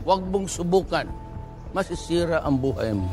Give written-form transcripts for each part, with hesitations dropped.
Huwag mong subukan. Masisira ang buhay mo.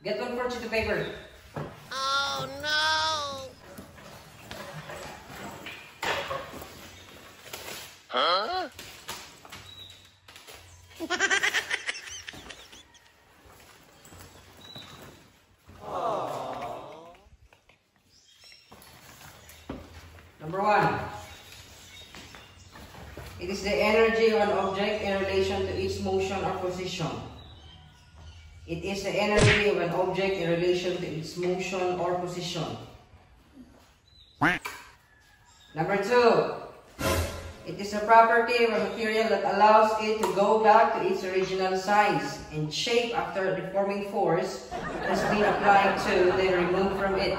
Get one for sheet of paper. Oh no! Huh? Number 1. It is the energy of an object in relation to its motion or position. It is the energy of an object in relation to its motion or position. Number 2. It is a property of a material that allows it to go back to its original size and shape after a deforming force has been applied to, then removed from it.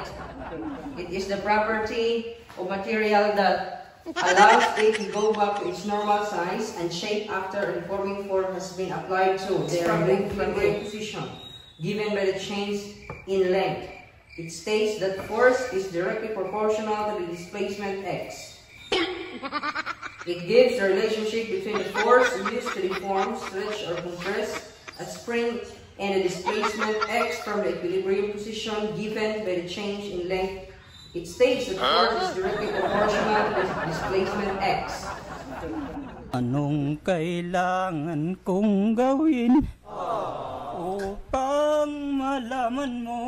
It is the property of material that allows it to go back to its normal size and shape after a deforming force has been applied to, then removed from its position, given by the change in length. It states that force is directly proportional to the displacement x. It gives the relationship between the force used to deform, stretch, or compress a spring and the displacement x from the equilibrium position given by the change in length. It states that force is directly proportional to the displacement x. Anong kailangan kong gawin upang malaman mo?